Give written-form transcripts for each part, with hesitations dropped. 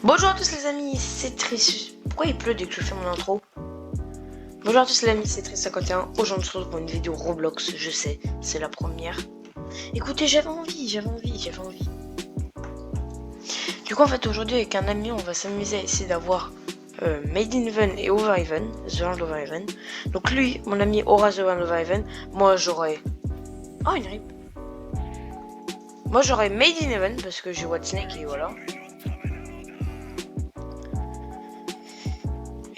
Bonjour à tous les amis, c'est Trish. Pourquoi il pleut dès que je fais mon intro? Bonjour à tous les amis, c'est Trish51. Aujourd'hui on se retrouve pour une vidéo Roblox, je sais, c'est la première. Écoutez, j'avais envie. Du coup en fait aujourd'hui avec un ami on va s'amuser à essayer d'avoir Made in Heaven et Over Heaven, The World Over Heaven. Donc lui, mon ami aura The World Over Heaven, moi j'aurai... Oh une rip. Moi j'aurai Made in Heaven parce que j'ai What Snake et voilà.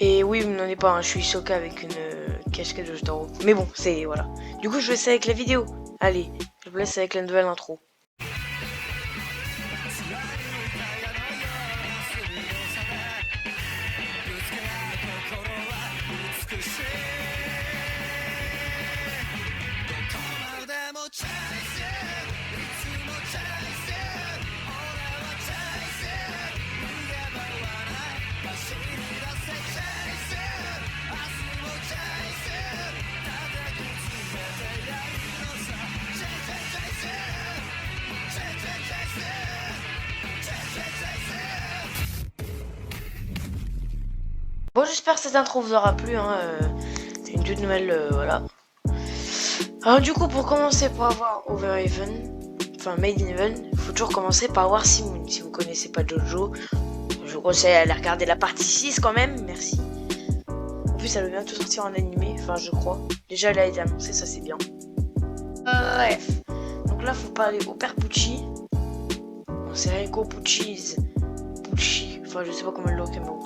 Et oui, mais n'en est pas, hein, je suis choqué avec une casquette de Jotaro. Mais bon, c'est voilà. Du coup, je vais laisser avec la vidéo. Allez, je vous laisse avec la nouvelle intro. Bon, j'espère que cette intro vous aura plu. Hein, une toute nouvelle, voilà. Alors du coup, pour commencer, pour avoir Over Heaven, enfin Made in Heaven, il faut toujours commencer par avoir Simon. Si vous connaissez pas Jojo, je vous conseille d'aller regarder la partie 6 quand même, merci. En plus, elle va bientôt sortir en animé, enfin je crois. Déjà, elle a été annoncée, ça c'est bien. Bref, donc là, faut parler au père Pucci. Bon, c'est Enrico Pucci, enfin je sais pas comment le look, mais bon.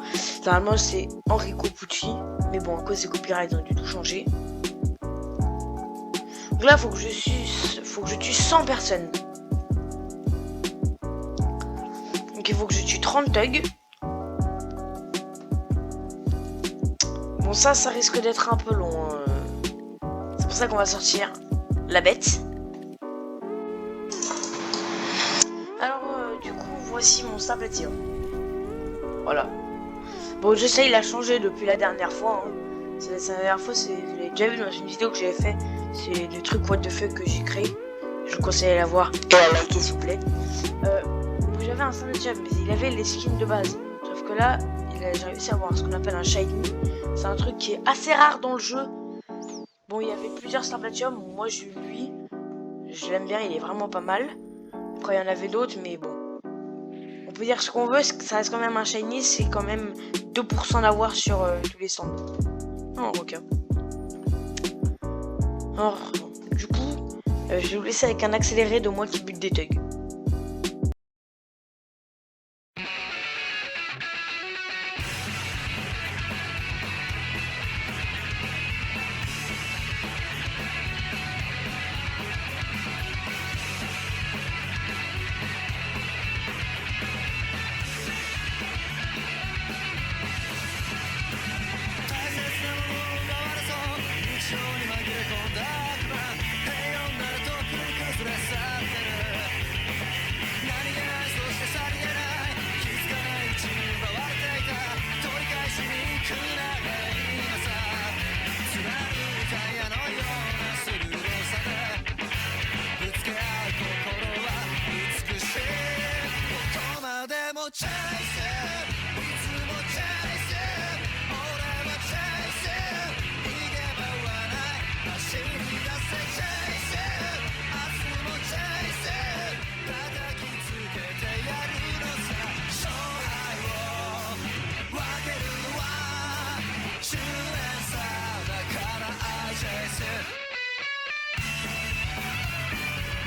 Normalement, c'est Enrico Pucci, mais bon, à cause des copyrights, ils ont dû tout changer. Donc là, faut que je tue 100 personnes. Donc il faut que je tue 30 thugs. Bon, ça risque d'être un peu long. C'est pour ça qu'on va sortir la bête. Alors, du coup, voici mon sabre à tir. Voilà. Bon, je sais, il a changé depuis la dernière fois. Hein. La dernière fois, je l'ai déjà vu dans une vidéo que j'avais fait. C'est le truc what the fuck que j'ai créé. Je vous conseille à la voir et à liker s'il vous plaît. J'avais un sabre à tir, mais il avait les skins de base. Sauf que là, j'ai réussi à avoir ce qu'on appelle un shiny. C'est un truc qui est assez rare dans le jeu. Bon, il y avait plusieurs Starplatium. Moi, j'ai eu lui. Je l'aime bien, il est vraiment pas mal. Après, il y en avait d'autres, mais bon. On peut dire ce qu'on veut, ça reste quand même un shiny. C'est quand même 2% d'avoir sur tous les stands. Non, requin. Alors, du coup, je vais vous laisser avec un accéléré de moi qui bute des thugs.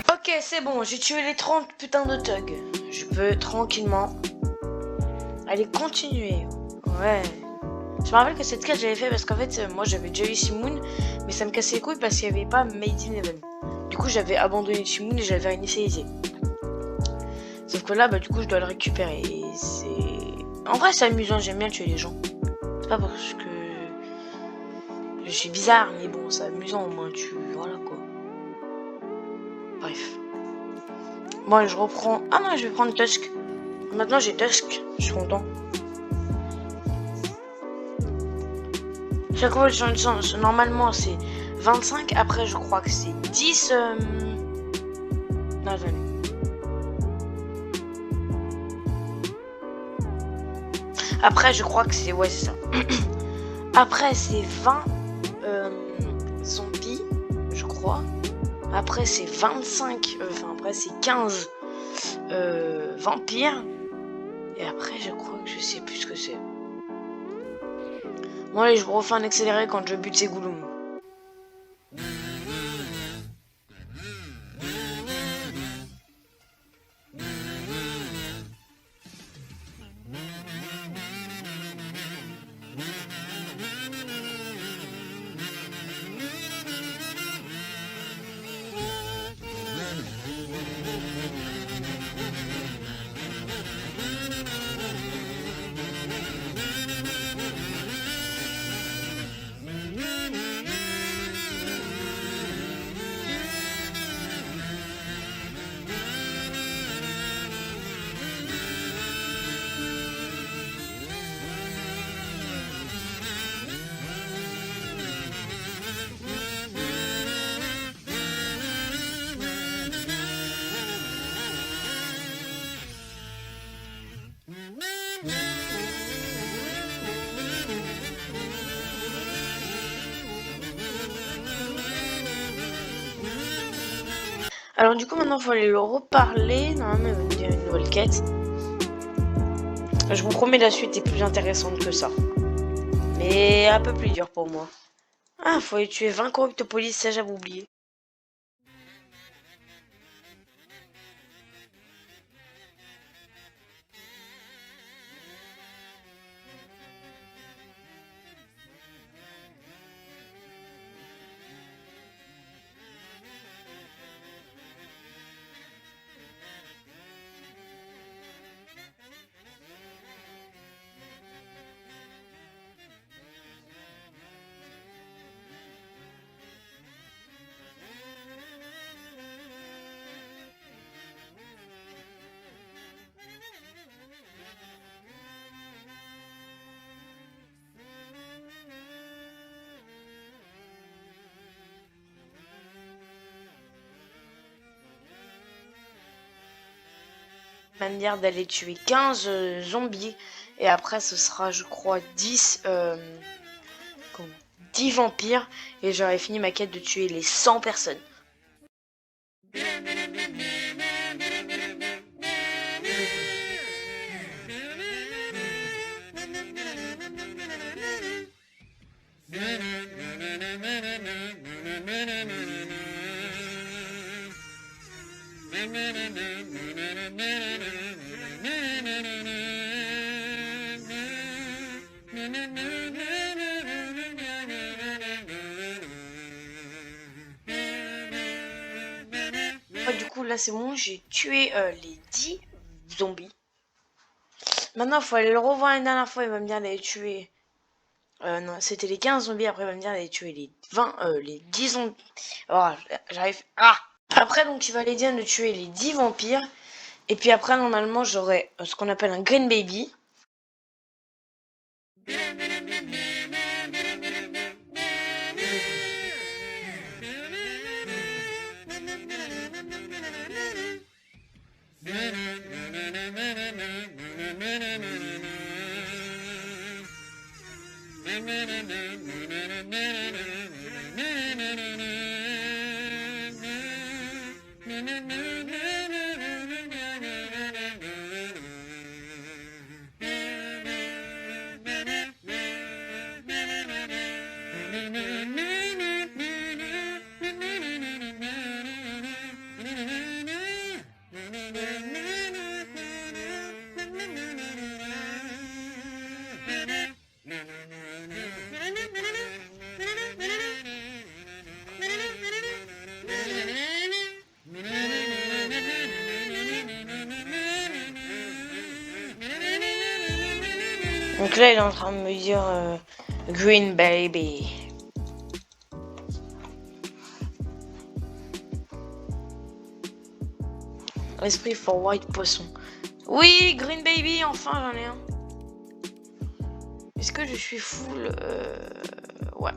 Ok, c'est bon, j'ai tué les 30 putains de thugs. Je peux tranquillement aller continuer. Ouais. Je me rappelle que cette carte j'avais fait parce qu'en fait, moi j'avais déjà eu Simoon, mais ça me cassait les couilles parce qu'il n'y avait pas Made in Heaven. Du coup, j'avais abandonné Simoon et j'avais initialisé. Sauf que là, bah du coup, je dois le récupérer. Et c'est... En vrai, c'est amusant, j'aime bien tuer les gens. C'est pas parce que... je suis bizarre, mais bon, c'est amusant au moins, voilà quoi. Bref. Bon, je reprends... Ah non, je vais prendre Tusk. Maintenant, j'ai Tusk. Je suis content. Chaque fois, je change de sens. Normalement, c'est 25. Après, je crois que c'est 10... Non, attendez. Après, je crois que c'est... Ouais, c'est ça. Après, c'est 20 zombies, je crois. Après, c'est 25... Enfin, après, c'est 15 vampires. Et après, je crois que je sais plus ce que c'est. Bon, allez, je refais un accéléré quand je bute ces gouloums. Alors du coup maintenant il faut aller le reparler. Normalement il va me dire une nouvelle quête. Je vous promets la suite est plus intéressante que ça. Mais un peu plus dur pour moi. Ah, faut aller tuer 20 corruptes police, ça j'avais oublié. Va me dire d'aller tuer 15 zombies. Et après ce sera je crois 10 10 vampires. Et j'aurai fini ma quête de tuer les 100 personnes. Du coup là c'est bon, j'ai tué les 10 zombies. Maintenant il faut aller le revoir une dernière fois, il va me dire d'aller tuer... non, c'était les 15 zombies, après il va me dire d'aller tuer les 20, les 10 zombies. Oh, j'arrive... Ah! Après donc il va aller dire de tuer les 10 vampires. Et puis après normalement j'aurai ce qu'on appelle un green baby. Donc là il est en train de me dire green baby. Esprit for white poisson. Oui, green baby, enfin j'en ai un. Est-ce que je suis full ouais.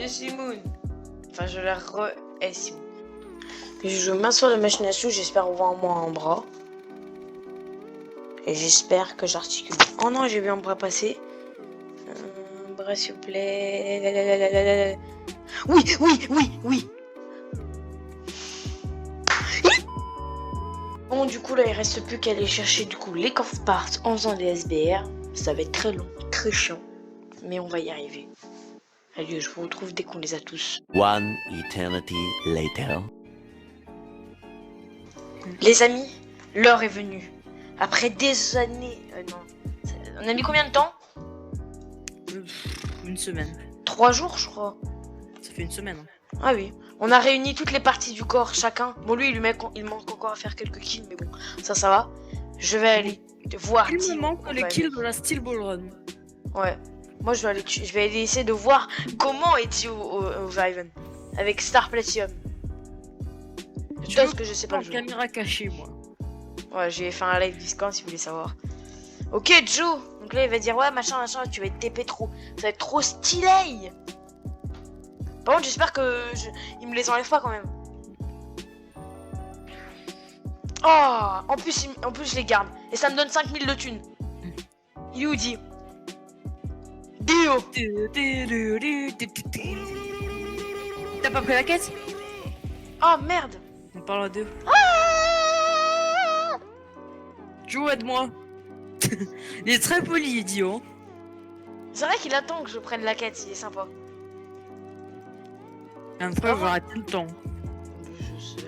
Simon. Enfin, je la Simon. Je m'assois de la machine à sous, j'espère avoir moi un bras. Et j'espère que j'articule. Oh non, j'ai vu un bras passer. Un bras s'il vous plaît. Oui, oui, oui, oui. Bon, du coup, là, il reste plus qu'à aller chercher du coup les coffre parts en faisant des SBR. Ça va être très long, très chiant. Mais on va y arriver. Allez, je vous retrouve dès qu'on les a tous. One eternity later. Les amis, l'heure est venue. Après des années... non. On a mis combien de temps? Une semaine. 3 jours, je crois. Ça fait une semaine. Hein. Ah oui. On a réuni toutes les parties du corps, chacun. Bon, lui, il manque encore à faire quelques kills, mais bon, ça va. Je vais aller voir. Il me manque les kills de la Steel Ball Run. Ouais. Moi, je vais aller essayer de voir comment est-il au Riven. Avec Star Platinum. Parce que je sais pas le jeu. Caméra cachée, moi. Ouais, j'ai fait un live Discord si vous voulez savoir. Ok, Joe. Donc là, il va dire ouais, machin, tu vas être TP trop. Ça va être trop stylé. Par contre, j'espère que il me les enlève pas quand même. Oh, en plus, je les garde. Et ça me donne 5000 de thunes. You dit. Dio. T'as pas pris la quête? Oh merde. On parle à deux. Joe, aide-moi. Il est très poli, Dio. C'est vrai qu'il attend que je prenne la quête, il est sympa. Un frère va arrêter le temps. Je sais.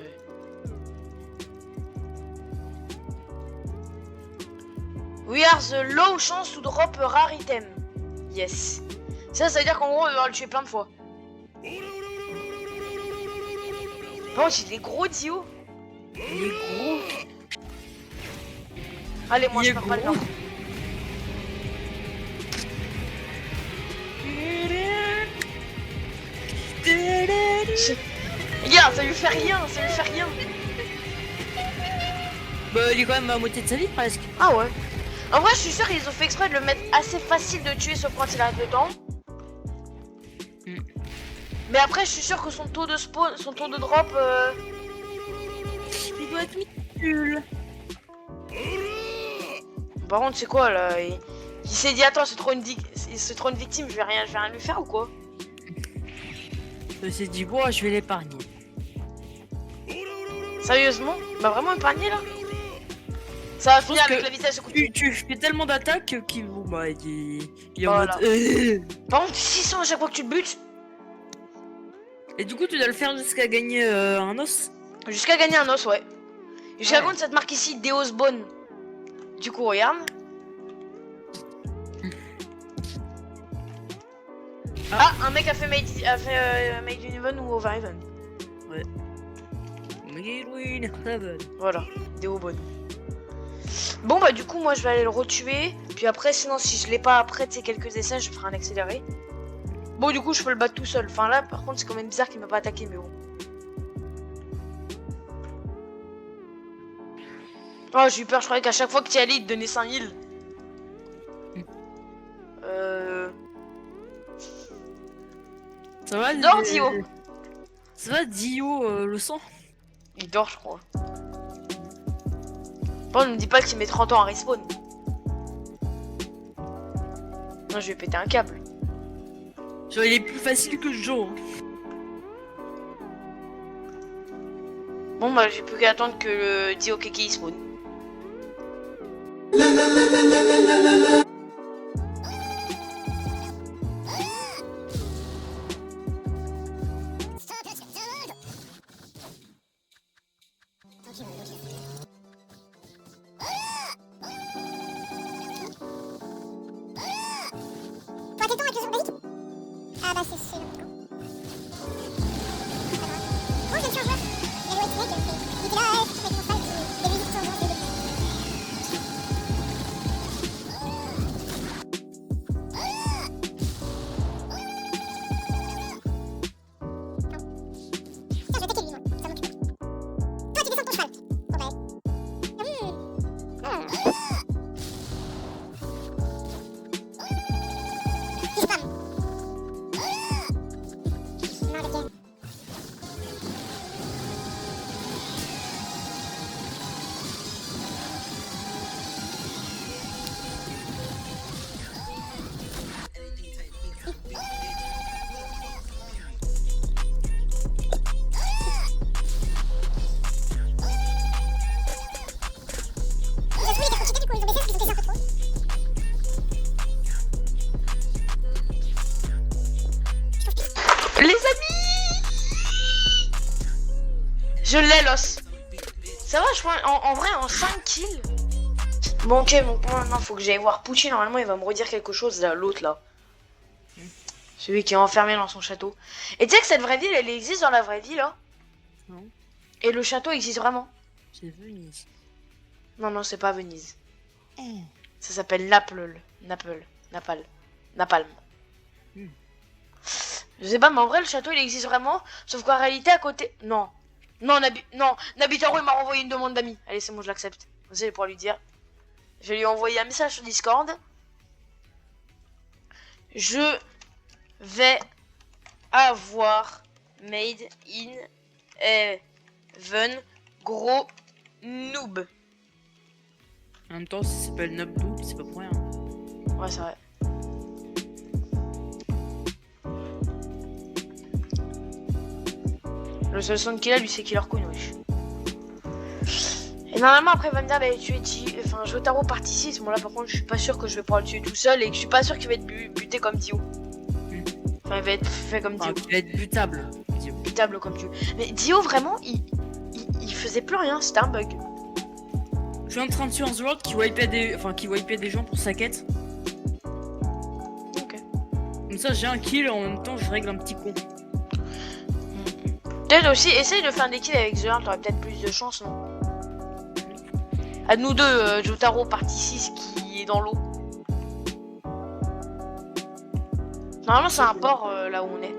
We are the low chance to drop a rare item. Yes. Ça veut dire qu'en gros, on va devoir le tuer plein de fois. Par contre, il est gros, Dio. Il est gros. Allez, moi, je perds pas le temps. Regarde, ça lui fait rien, Bah, il est quand même à moitié de sa vie presque. Ah ouais. En vrai, je suis sûr qu'ils ont fait exprès de le mettre assez facile de tuer sauf quand il arrête le temps. Mais après, je suis sûr que son taux de spawn, son taux de drop... Il doit être nul. Par contre, c'est quoi là? Il s'est dit attends, c'est trop une victime, je vais rien lui faire ou quoi? Il s'est dit bon, je vais l'épargner. Sérieusement? Bah vraiment épargné là? Ça va finir avec la vitesse de coup de pied. Tu fais tellement d'attaques qu'il bon, bah, il est en Voilà. mode... Par contre, 600 à chaque fois que tu le butes. Et du coup, tu dois le faire jusqu'à gagner un os. Jusqu'à gagner un os, ouais. Jusqu'à contre cette marque ici, Deos Bone. Du coup, regarde. Ah, un mec a fait Made in Heaven ou Over Heaven. Ouais. Made in Heaven. Voilà, Deo Bone. Bon bah du coup moi je vais aller le retuer. Puis après sinon si je l'ai pas après de ces quelques essais je ferai un accéléré. Bon du coup je peux le battre tout seul. Enfin là par contre c'est quand même bizarre qu'il m'a pas attaqué mais bon. Oh j'ai eu peur, je croyais qu'à chaque fois que tu y allais il te donnait 5000. Ça va Il dort Dio. Ça va Dio le sang? Il dort je crois. Bon ne me dis pas qu'il met 30 ans à respawn. Non je vais péter un câble. Genre il est plus facile que Joe. Bon bah j'ai plus qu'à attendre que le Dio Keke spawn. Ah bah c'est sûr. Oh j'ai le chargeur. Il y a le white snake. Il était là, tu fais ton salle, les musiques sont dans les Tiens, je vais attaquer lui, moi. Ça m'occupe. Toi, tu descends de ton cheval. Ok. Il spam. Les amis, je l'ai l'os. Ça va, je crois, en vrai, en 5 kills. Bon, ok, bon, maintenant, faut que j'aille voir Pucci. Normalement, il va me redire quelque chose, là, l'autre, là. Celui qui est enfermé dans son château. Et tu sais que cette vraie ville, elle existe dans la vraie vie, là. Non. Et le château existe vraiment. C'est Venise. Non, non, c'est pas Venise. Oh. Ça s'appelle Naples. Napalm. Hmm. Je sais pas, mais en vrai, le château, il existe vraiment. Sauf qu'en réalité, à côté... Non. Non, Nabitaro, il m'a renvoyé une demande d'amis. Allez, c'est bon, je l'accepte. Vous savez, pour lui dire. Je vais lui envoyer un message sur Discord. Je vais avoir made in heaven gros noob. En même temps, ça s'appelle Nobdou, c'est pas pour rien. Ouais, c'est vrai. Le seul son qu'il a, lui, c'est Killer Queen, wesh. Et normalement, après, il va me dire, bah, tu es dit. Enfin, Jotaro partie 6. Bon, là, par contre, je suis pas sûr que je vais pouvoir le tuer tout seul et que je suis pas sûr qu'il va être buté comme Dio. Enfin, il va être fait comme Dio. Il va être butable. Dio. Butable comme Dio. Mais Dio, vraiment, il faisait plus rien, c'était un bug. Je suis en train de tuer un Sword qui wipait des gens pour sa quête. Ok. Comme ça, j'ai un kill et en même temps, je règle un petit con. Peut-être aussi, essaye de faire des kills avec The Heart, t'aurais peut-être plus de chance, non? À nous deux, Jotaro partie 6 qui est dans l'eau. Normalement, c'est un port là où on est.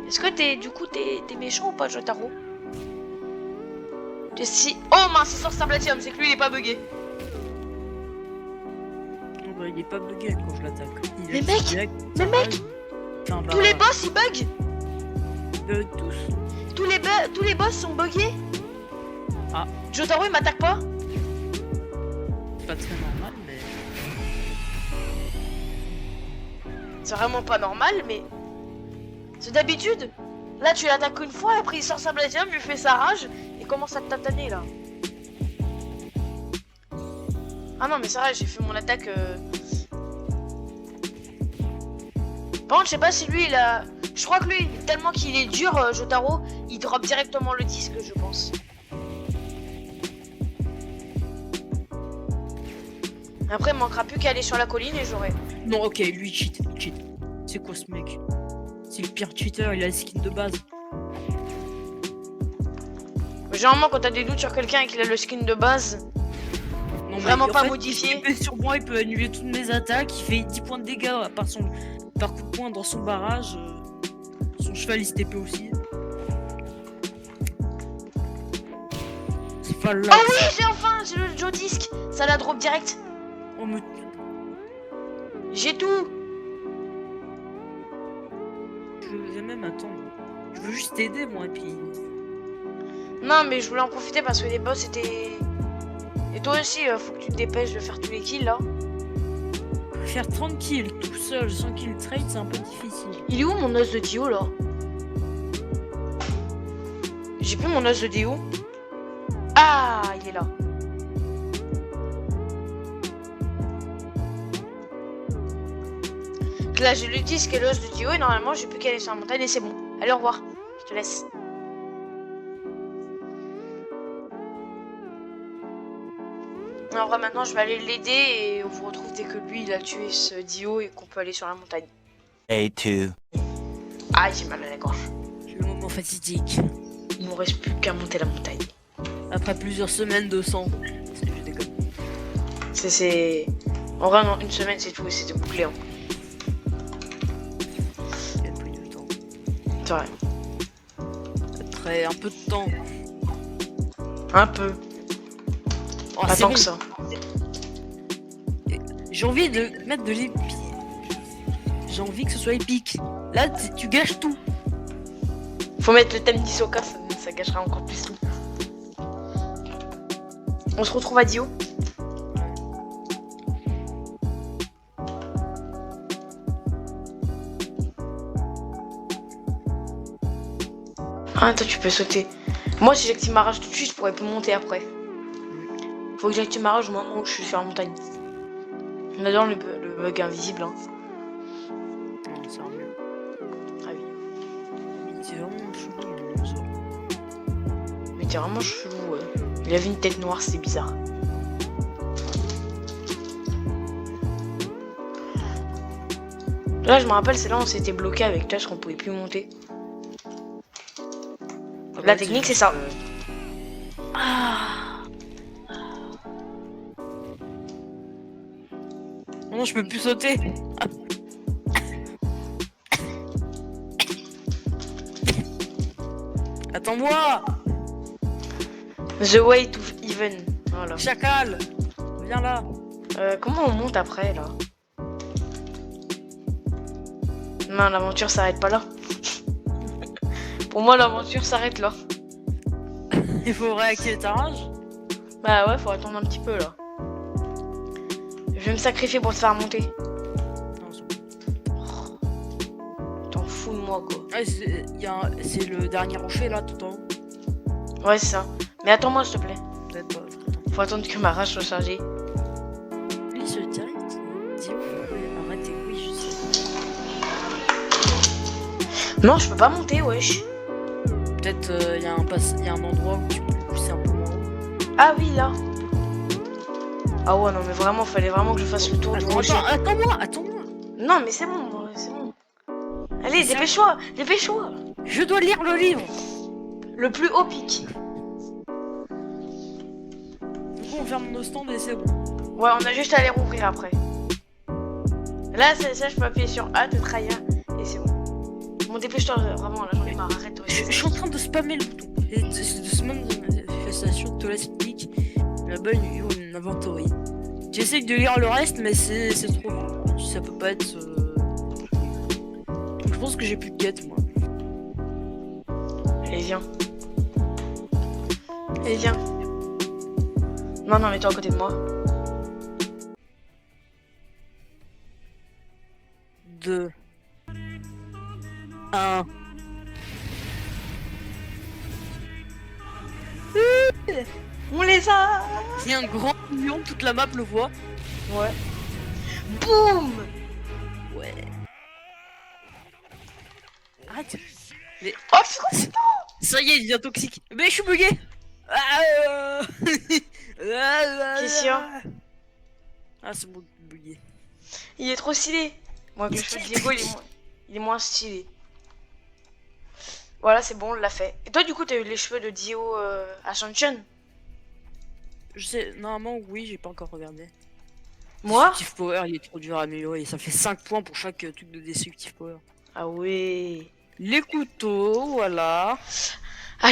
Est-ce que t'es méchant ou pas, Jotaro? Si... Oh mince, c'est sur Starblatium, c'est que lui il est pas bugué. Non, bah, il est pas bugué quand je l'attaque. Mais mec, tous les boss ils bug. Tous. Tous les boss sont buggés. Ah. Jotaro il m'attaque pas. Pas très normal, mais. C'est vraiment pas normal, mais. C'est d'habitude. Là tu l'attaques une fois, après il sort sa blasium, lui fait sa rage, et commence à te tataner là. Ah non mais c'est vrai, j'ai fait mon attaque. Par contre je sais pas si lui il a... Je crois que lui, tellement qu'il est dur, Jotaro, il drop directement le disque je pense. Après il manquera plus qu'à aller sur la colline et j'aurai. Non, ok, lui cheat. C'est quoi ce mec? C'est le pire cheater, il a le skin de base. Généralement quand t'as des doutes sur quelqu'un et qu'il a le skin de base, Non, vraiment mais pas en fait, modifié. Il peut sur moi, il peut annuler toutes mes attaques, il fait 10 points de dégâts par coup de poing dans son barrage. Son cheval il se TP aussi. C'est pas là. Oh oui, j'ai le Joe Disc, ça la drop direct. Oh, mais... J'ai tout. Je vais même attendre. Je veux juste t'aider moi et puis. Non mais je voulais en profiter parce que les boss étaient... Et toi aussi, faut que tu te dépêches de faire tous les kills là. Faire 30 kills tout seul sans kill trade c'est un peu difficile. Il est où mon os de Dio là? J'ai plus mon os de Dio. Ah, il est là. Là j'ai le disque et l'os de Dio et normalement j'ai plus qu'à aller sur la montagne et c'est bon. Allez, au revoir. Je te laisse. En vrai maintenant je vais aller l'aider et on vous retrouve dès que lui il a tué ce Dio et qu'on peut aller sur la montagne. Day 2. Ah, j'ai mal à la gorge. Le moment fatidique. Il nous reste plus qu'à monter la montagne. Après plusieurs semaines de sang. Je déconne. C'est... En vrai, non, une semaine c'est tout et c'était bouclé. Hein. Il y a plus de temps. C'est vrai. Après un peu de temps. Un peu. Oh, Pas c'est tant bon. que ça. J'ai envie de mettre de l'épique. J'ai envie que ce soit épique. Là, tu gâches tout. Faut mettre le thème d'Hisoka, ça gâchera encore plus tout. On se retrouve à Dio. Ah, toi tu peux sauter. Moi si j'active ma rage tout de suite, je pourrais plus monter après. Faut que j'active ma rage maintenant que je suis sur la montagne. On adore le bug invisible. Hein. Non, c'est mieux. Ah oui. était vraiment chelou. Il avait une tête noire, c'est bizarre. Là, je me rappelle, c'est là où on s'était bloqué avec toi, parce qu'on pouvait plus monter. La technique, c'est ça. Ah. Non, je peux plus sauter. Attends-moi. The way to even. Voilà. Chacal. Viens là. Comment on monte après, là? Non, l'aventure s'arrête pas là. Pour moi, l'aventure s'arrête là. Il faut réactiver ta rage. Bah ouais, faut attendre un petit peu, là. Je vais me sacrifier pour te faire monter. Non, c'est bon. T'en fous de moi, quoi. Ah, c'est le dernier rocher là tout en haut. Ouais, c'est ça. Mais attends-moi, s'il te plaît. Peut-être pas. Faut attendre que ma rage soit chargée. Lui se direct. Dis arrêtez, oui, je sais. Non, je peux pas monter, wesh. Peut-être il y a un endroit où tu peux pousser un peu moins haut. Ah oui, là. Ah ouais, non, mais vraiment, fallait vraiment que je fasse le tour du rocher. Attends-moi. Non, mais c'est bon, c'est bon. Allez, dépêche-toi. Je dois lire le livre. Le plus haut pic. Du coup, on ferme nos stands et c'est bon. Ouais, on a juste à les rouvrir après. Là, ça, je peux appuyer sur A, te trahir, et c'est bon. Bon, dépêche-toi, vraiment, là, j'en ai marre, arrête. Je suis en train de spammer le bouton. Et de semaine de manifestation de Toilet Speak, là-bas, il y a une inventory. J'essaie de lire le reste, mais c'est trop long. Ça peut pas être. Je pense que j'ai plus de quête, moi. Allez, viens. Allez, viens. Non, mets-toi à côté de moi. 2 1 On les a. Il y a un grand lion, toute la map le voit. Ouais. Boum. Ouais. Arrête. Mais... Oh, c'est quoi ça? Ça y est, il devient toxique. Mais je suis bugué. Qu'est-ce qu'il y a? Ah, c'est bon, bugué. Il est trop stylé. Moi, que le cheveu de Diego, il est moins stylé. Voilà, c'est bon, on l'a fait. Et toi, du coup, t'as eu les cheveux de Dio Ascension? Je sais, normalement, oui, j'ai pas encore regardé. Moi? Destructive Power, il est trop dur à améliorer. Ça fait 5 points pour chaque truc de Destructive Power. Ah ouais. Les couteaux, voilà. Ah,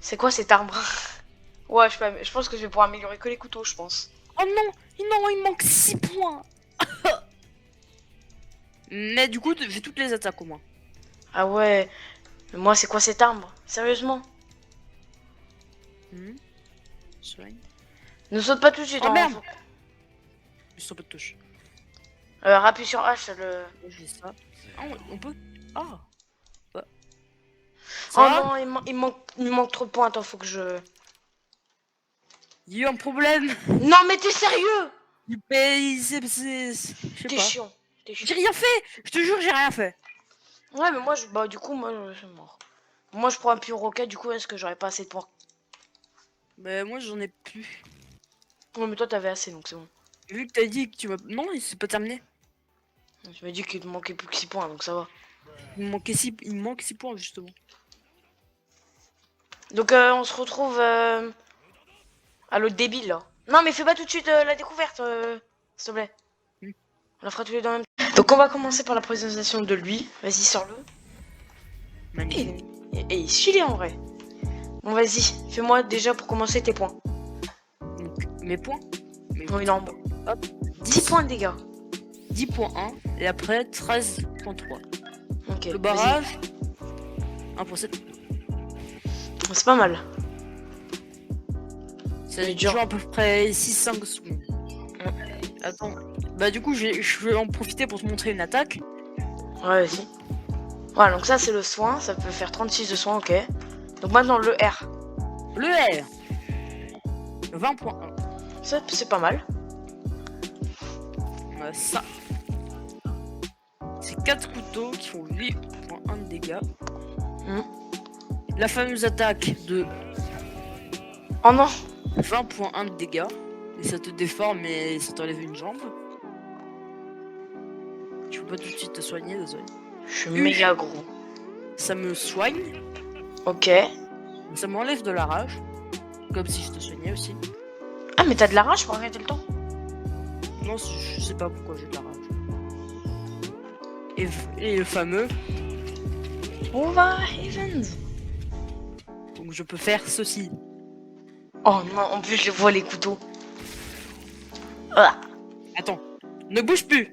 c'est quoi cet arbre? Ouais, je pense que je vais pouvoir améliorer que les couteaux, je pense. Oh non, il manque 6 points. Mais du coup, j'ai toutes les attaques au moins. Ah ouais. Mais moi, c'est quoi cet arbre? Sérieusement? Soigne. Ne saute pas tout de suite. Oh hein, merde. Je sens pas de touche. Rappuie sur H, le... J'ai ça. Ah, on peut... Ah. Ouais. Oh non, il me manque trop de points. Attends, faut que je... Il y a eu un problème. Non, mais t'es sérieux? Je sais T'es pas. chiant. J'ai rien fait. Je te jure, j'ai rien fait. Ouais, mais moi, du coup, moi, je suis mort. Moi, je prends un pure roquette, du coup, est-ce que j'aurais pas assez de points? Mais moi, j'en ai plus. Ouais, mais toi, t'avais assez, donc c'est bon. Vu que t'as dit que tu m'as... Non, c'est pas terminé. Tu m'as dit qu'il te manquait plus que 6 points, donc ça va. Il me manque 6 points, justement. Donc, on se retrouve à l'autre débile, là. Non, mais fais pas tout de suite la découverte, s'il te plaît. On la fera tous les deux en même temps. Donc, on va commencer par la présentation de lui. Vas-y, sors-le. Magnifique. Et il est stylé, en vrai. Bon, vas-y, fais-moi déjà pour commencer tes points. Donc, mes points. Oui, non, bon. Hop. 10 points de dégâts. 10.1 et après 13.3. Ok. Le barrage 1.7. C'est pas mal. Ça C'est dure dur. à peu près 6-5 secondes. Attends. Bah du coup je vais en profiter pour te montrer une attaque. Ouais, vas-y. Voilà, donc ça c'est le soin, ça peut faire 36 de soin, ok. Donc maintenant le R. Le R 20.1. Ça c'est pas mal. Ça. C'est 4 couteaux qui font 8.1 de dégâts. la fameuse attaque de Oh non. 20.1 de dégâts. Et ça te déforme et ça t'enlève une jambe. Tu peux pas tout de suite te soigner, désolé. Je suis méga gros. Ça me soigne, Ok. ça m'enlève de la rage. Comme si je te soignais aussi. Ah, mais t'as de la rage pour arrêter le temps. Non, je sais pas pourquoi j'ai de la rage. Et le fameux, Over Heavens. donc je peux faire ceci. Oh non, en plus je vois les couteaux. Ah. Attends, ne bouge plus.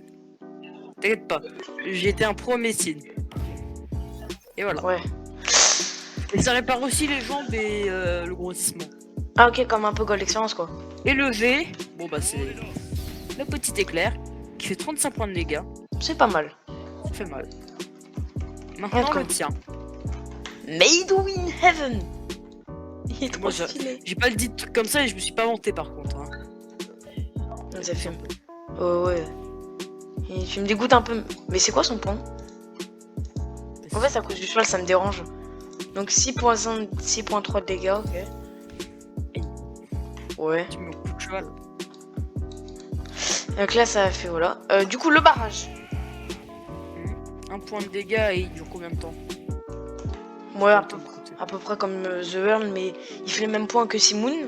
T'inquiète pas, j'ai été un pro en médecine. Et voilà. Ouais. Et ça répare aussi les jambes et le grossissement. Ah ok, comme un peu Gold Experience quoi. Et le V, bon bah c'est le petit éclair qui fait 35 points de dégâts. C'est pas mal. Ça fait mal. Maintenant D'accord. le tien. Made in Heaven. Il est trop Moi, stylé. J'ai pas dit de trucs comme ça et je me suis pas vanté par contre. Hein. Ça fait un peu. Oh ouais. Et tu me dégoûtes un peu. Mais c'est quoi son point? En fait, à cause du cheval, ça me dérange. Donc 6.5, 6.3 de dégâts, ok. Ouais. Tu me coups de cheval. Donc là, ça a fait voilà. Du coup, le barrage. Un point de dégâts et il dure combien de temps? Ouais, à peu près comme The Earl, mais il fait le même point que Simoon.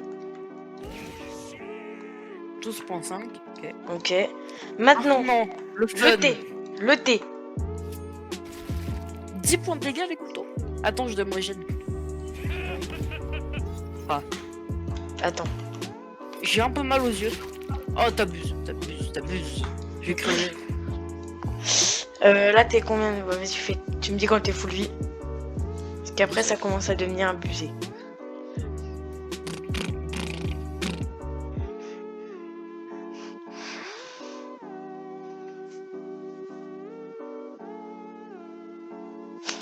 12.5. Ok. Ok. Maintenant, Non, le fun. le thé. Le thé. 10 points de dégâts les couteaux. Attends, je dois me régénérer. Attends. J'ai un peu mal aux yeux. Oh, t'abuses. Je vais crever. Là, t'es combien? Ouais, vas-y, tu me dis quand t'es full vie. Parce qu'après, ça commence à devenir abusé.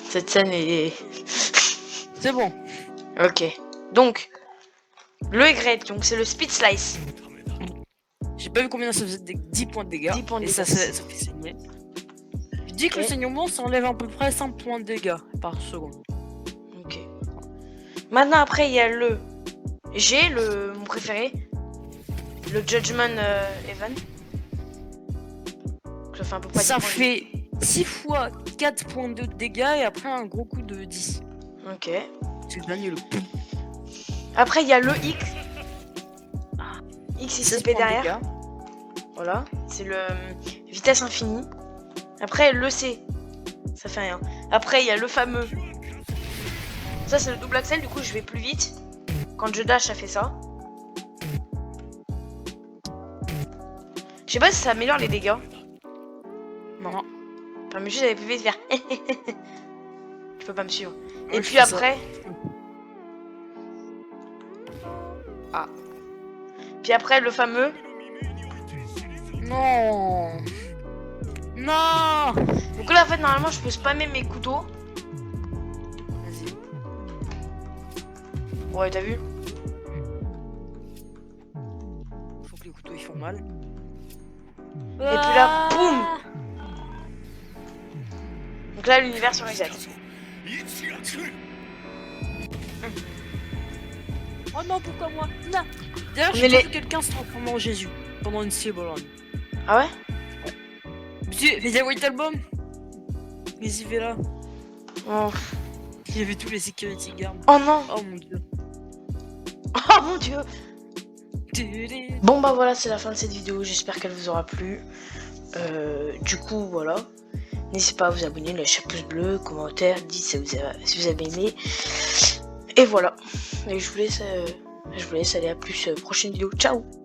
Cette scène est... C'est bon. Ok. Donc, le Y, donc c'est le speed slice. J'ai pas vu combien ça faisait 10 points de dégâts. 10 points de et ça dégâts. fait saigner. Je dis que Ok. le saignement, ça enlève à peu près 5 points de dégâts par seconde. Ok. Maintenant, après, il y a le G, mon préféré. Le Judgment Event. Ça fait à peu près 10 Ça points de- fait 6 fois 4 points de dégâts et après un gros coup de 10. Ok. C'est le dernier le plus. Après, il y a le X. X, il 16 s'épée points de derrière. dégâts. Voilà. C'est le vitesse infinie. Après, le C. Ça fait rien. Après, il y a le fameux. Ça, c'est le double axel. Du coup, je vais plus vite. Quand je dash, ça fait ça. Je sais pas si ça améliore les dégâts. Non. Enfin, mais juste avec plus vite faire. Tu peux pas me suivre. Ouais, Et je puis fais ça. après. Ah. Puis après, le fameux. Non. Non. Donc là, en fait, normalement, je peux spammer mes couteaux. Vas-y. Ouais, t'as vu? Faut que les couteaux ils font mal. Et puis là, boum. Donc là, l'univers se reset. Oh non, pourquoi moi? Non. D'ailleurs, Mais j'ai les- vu quelqu'un se transformer en Jésus pendant une cible. Ah ouais? Mais y'a White Album. Les y là. Oh. Il y avait tous les security guards. Oh non. Oh mon dieu. Oh mon dieu. Bon bah voilà, c'est la fin de cette vidéo. J'espère qu'elle vous aura plu. Du coup, voilà. N'hésitez pas à vous abonner, lâcher un pouce bleu, commentaire, dites si vous avez aimé. Et voilà. Et je vous laisse aller à plus prochaine vidéo. Ciao.